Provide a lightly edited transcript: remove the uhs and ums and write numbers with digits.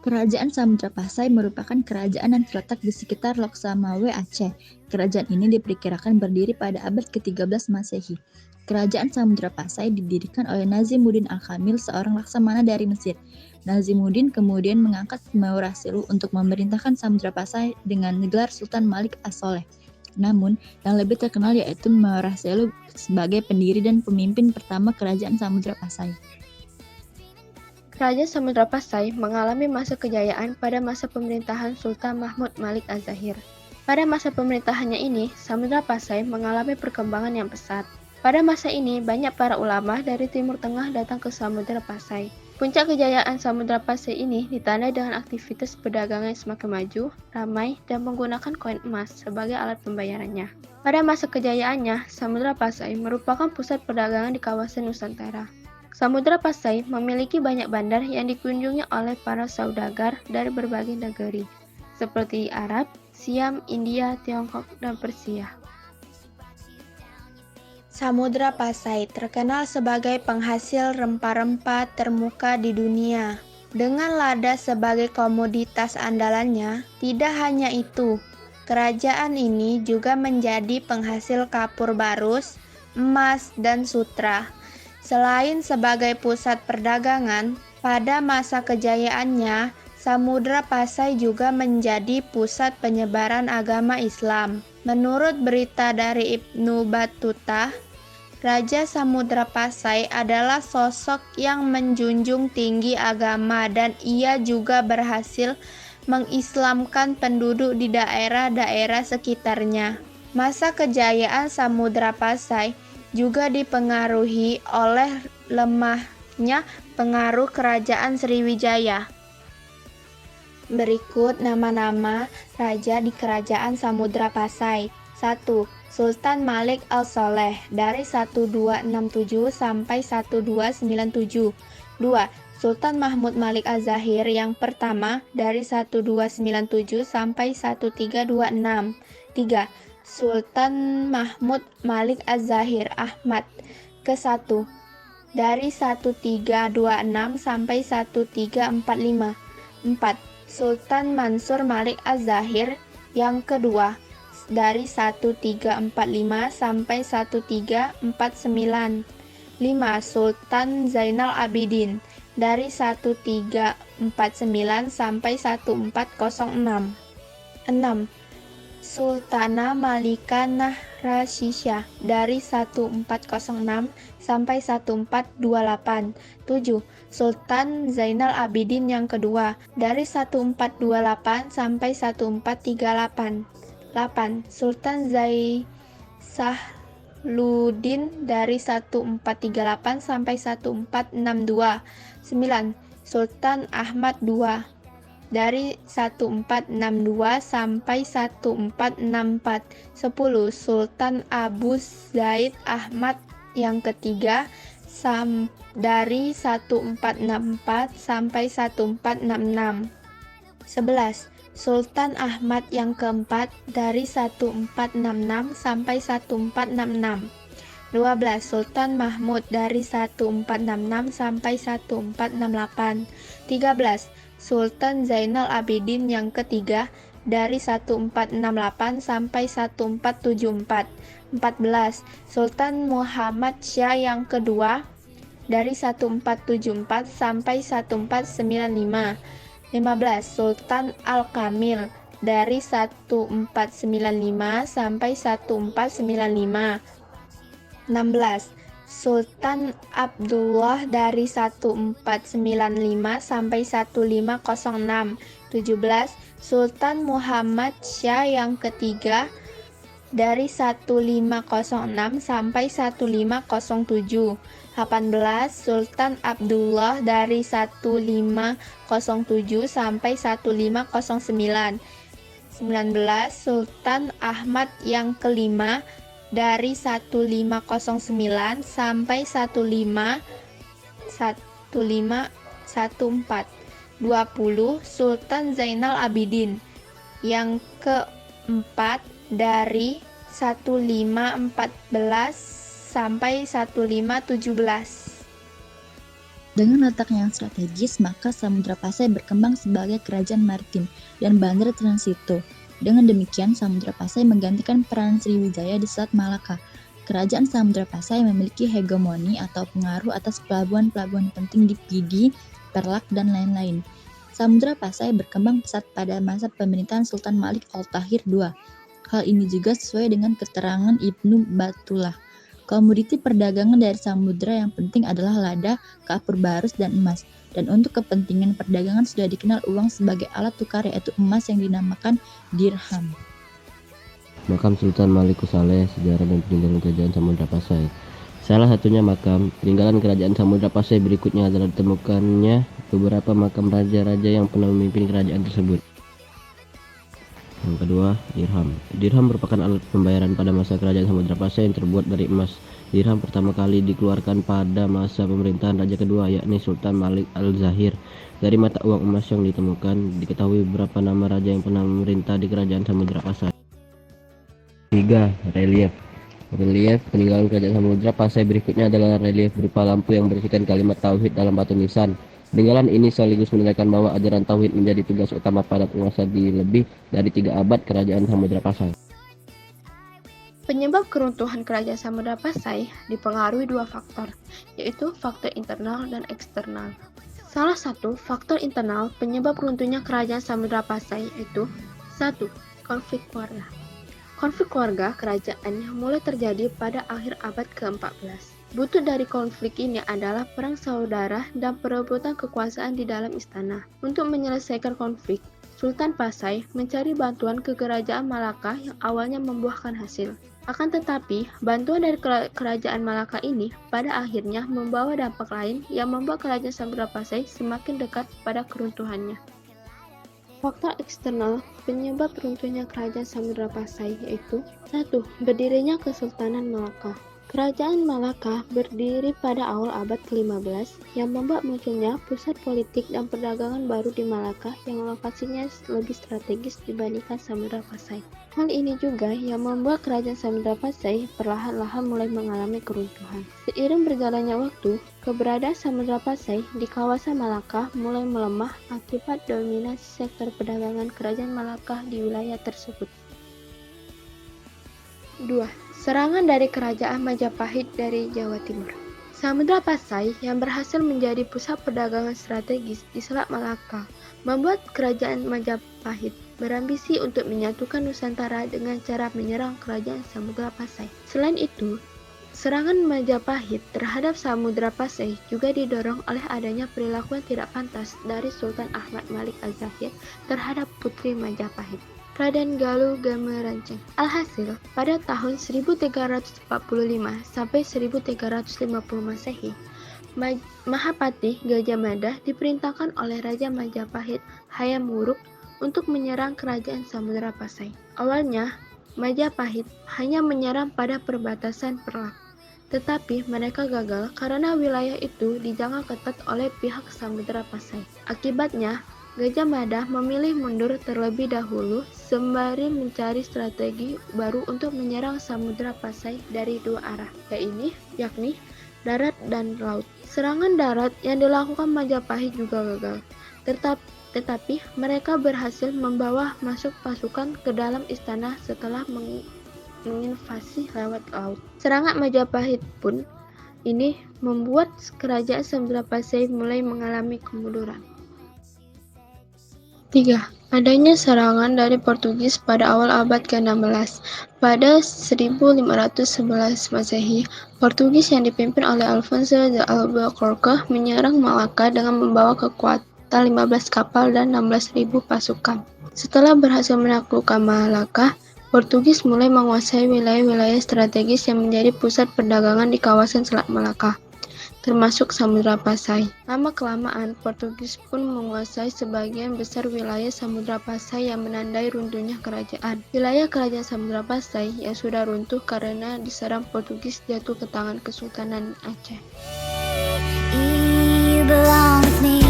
Kerajaan Samudra Pasai merupakan kerajaan yang terletak di sekitar Loksamawe, Aceh. Kerajaan ini diperkirakan berdiri pada abad ke-13 Masehi. Kerajaan Samudra Pasai didirikan oleh Nazimuddin Al-Kamil, seorang laksamana dari Mesir. Nazimuddin kemudian mengangkat Mauraselu untuk memerintahkan Samudra Pasai dengan gelar Sultan Malik As-Soleh. Namun, yang lebih terkenal yaitu Mauraselu sebagai pendiri dan pemimpin pertama kerajaan Samudra Pasai. Kerajaan Samudra Pasai mengalami masa kejayaan pada masa pemerintahan Sultan Mahmud Malik Az-Zahir. Pada masa pemerintahannya ini, Samudra Pasai mengalami perkembangan yang pesat. Pada masa ini, banyak para ulama dari Timur Tengah datang ke Samudra Pasai. Puncak kejayaan Samudra Pasai ini ditandai dengan aktivitas perdagangan yang semakin maju, ramai, dan menggunakan koin emas sebagai alat pembayarannya. Pada masa kejayaannya, Samudra Pasai merupakan pusat perdagangan di kawasan Nusantara. Samudra Pasai memiliki banyak bandar yang dikunjungi oleh para saudagar dari berbagai negeri, seperti Arab, Siam, India, Tiongkok, dan Persia. Samudra Pasai terkenal sebagai penghasil rempah-rempah termuka di dunia. Dengan lada sebagai komoditas andalannya, tidak hanya itu, kerajaan ini juga menjadi penghasil kapur barus, emas, dan sutra. Selain sebagai pusat perdagangan, pada masa kejayaannya, Samudra Pasai juga menjadi pusat penyebaran agama Islam. Menurut berita dari Ibnu Battuta, Raja Samudra Pasai adalah sosok yang menjunjung tinggi agama dan ia juga berhasil mengislamkan penduduk di daerah-daerah sekitarnya. Masa kejayaan Samudra Pasai juga dipengaruhi oleh lemahnya pengaruh kerajaan Sriwijaya. Berikut nama-nama raja di kerajaan Samudra Pasai. 1. Sultan Malik Al-Soleh dari 1267 sampai 1297. 2. Sultan Mahmud Malik Az-Zahir yang pertama dari 1297 sampai 1326. 3. Sultan Mahmud Malik Az-Zahir Ahmad ke-1 dari 1326 sampai 1345. 4. Sultan Mansur Malik Az-Zahir yang kedua dari 1345 sampai 1349. 5. Sultan Zainal Abidin dari 1349 sampai 1406. 6. Sultana Malika Nahrashisyah dari 1406 sampai 1428. 7. Sultan Zainal Abidin yang kedua dari 1428 sampai 1438. 8. Sultan Sahluddin dari 1438 sampai 1462. 9. Sultan Ahmad II dari 1462 sampai 1464. 10. Sultan Abu Zaid Ahmad yang ketiga dari 1464 sampai 1466. 11. Sultan Ahmad yang keempat dari 1466 sampai 1466. 12. Sultan Mahmud dari 1466 sampai 1468. 13. Sultan Zainal Abidin yang ketiga dari 1468 sampai 1474. 14. Sultan Muhammad Syah yang kedua dari 1474 sampai 1495. 15. Sultan Al-Kamil dari 1495 sampai 1495. 16. Sultan Abdullah dari 1495 sampai 1506. 17. Sultan Muhammad Syah yang ketiga dari 1506 sampai 1507. 18. Sultan Abdullah dari 1507 sampai 1509. 19. Sultan Ahmad yang kelima dari 1509 sampai 1514. 20. Sultan Zainal Abidin yang keempat dari 1514 sampai 1517. Dengan letaknya yang strategis, maka Samudra Pasai berkembang sebagai kerajaan maritim dan bandar transito. Dengan demikian, Samudra Pasai menggantikan peran Sriwijaya di Selat Malaka. Kerajaan Samudra Pasai memiliki hegemoni atau pengaruh atas pelabuhan-pelabuhan penting di Pidi, Perlak, dan lain-lain. Samudra Pasai berkembang pesat pada masa pemerintahan Sultan Malik Al-Tahir II. Hal ini juga sesuai dengan keterangan Ibnu Battulah. Komoditi perdagangan dari samudra yang penting adalah lada, kapur barus, dan emas. Dan untuk kepentingan perdagangan sudah dikenal uang sebagai alat tukar, yaitu emas yang dinamakan dirham. Makam Sultan Malik Saleh, sejarah dan peninggalan kerajaan Samudra Pasai. Salah satunya makam peninggalan kerajaan Samudra Pasai berikutnya adalah ditemukannya beberapa makam raja-raja yang pernah memimpin kerajaan tersebut. Yang kedua, dirham. Dirham merupakan alat pembayaran pada masa kerajaan Samudra Pasai yang terbuat dari emas. Dirham pertama kali dikeluarkan pada masa pemerintahan raja kedua, yakni Sultan Malik Al-Zahir. Dari mata uang emas yang ditemukan, diketahui beberapa nama raja yang pernah memerintah di kerajaan Samudra Pasai. 3. Relief. Relief peninggalan kerajaan Samudra Pasai berikutnya adalah relief berupa lampu yang berisikan kalimat tauhid dalam batu nisan. Peninggalan ini sekaligus menandakan bahwa ajaran tauhid menjadi tugas utama para penguasa di lebih dari 3 abad kerajaan Samudra Pasai. Penyebab keruntuhan kerajaan Samudra Pasai dipengaruhi 2 faktor, yaitu faktor internal dan eksternal. Salah satu faktor internal penyebab runtuhnya kerajaan Samudra Pasai yaitu 1. Konflik keluarga. Konflik keluarga kerajaan mulai terjadi pada akhir abad ke-14. Buntut dari konflik ini adalah perang saudara dan perebutan kekuasaan di dalam istana. Untuk menyelesaikan konflik, Sultan Pasai mencari bantuan ke kerajaan Malaka yang awalnya membuahkan hasil. Akan tetapi, bantuan dari kerajaan Malaka ini pada akhirnya membawa dampak lain yang membuat kerajaan Samudra Pasai semakin dekat pada keruntuhannya. Faktor eksternal penyebab runtuhnya kerajaan Samudra Pasai yaitu 1. Berdirinya Kesultanan Malaka. Kerajaan Malaka berdiri pada awal abad ke-15 yang membuat munculnya pusat politik dan perdagangan baru di Malaka yang lokasinya lebih strategis dibandingkan Samudra Pasai. Hal ini juga yang membuat kerajaan Samudra Pasai perlahan-lahan mulai mengalami keruntuhan. Seiring berjalannya waktu, keberadaan Samudra Pasai di kawasan Malaka mulai melemah akibat dominasi sektor perdagangan kerajaan Malaka di wilayah tersebut. 2. Serangan dari kerajaan Majapahit dari Jawa Timur. Samudra Pasai yang berhasil menjadi pusat perdagangan strategis di Selat Malaka membuat kerajaan Majapahit berambisi untuk menyatukan Nusantara dengan cara menyerang kerajaan Samudra Pasai. Selain itu, serangan Majapahit terhadap Samudra Pasai juga didorong oleh adanya perilaku yang tidak pantas dari Sultan Ahmad Malik Al-Zahir terhadap putri Majapahit, Raden Galuh Gamaranceng. Alhasil, pada tahun 1345 sampai 1350 Masehi, Mahapatih Gajah Mada diperintahkan oleh Raja Majapahit Hayam Wuruk untuk menyerang kerajaan Samudra Pasai. Awalnya, Majapahit hanya menyerang pada perbatasan Perlak, tetapi mereka gagal karena wilayah itu dijaga ketat oleh pihak Samudra Pasai. Akibatnya, Gajah Mada memilih mundur terlebih dahulu sembari mencari strategi baru untuk menyerang Samudra Pasai dari 2 arah, yakni darat dan laut. Serangan darat yang dilakukan Majapahit juga gagal, tetapi mereka berhasil membawa masuk pasukan ke dalam istana setelah menginvasi lewat laut. Serangan Majapahit pun ini membuat kerajaan Samudra Pasai mulai mengalami kemunduran. 3. Adanya serangan dari Portugis pada awal abad ke-16. Pada 1511 Masehi, Portugis yang dipimpin oleh Alfonso de Albuquerque menyerang Malaka dengan membawa kekuatan 15 kapal dan 16.000 pasukan. Setelah berhasil menaklukkan Malaka, Portugis mulai menguasai wilayah-wilayah strategis yang menjadi pusat perdagangan di kawasan Selat Malaka, termasuk Samudra Pasai. Lama-kelamaan, Portugis pun menguasai sebagian besar wilayah Samudra Pasai yang menandai runtuhnya kerajaan. Wilayah kerajaan Samudra Pasai yang sudah runtuh karena diserang Portugis jatuh ke tangan Kesultanan Aceh. You belong with me.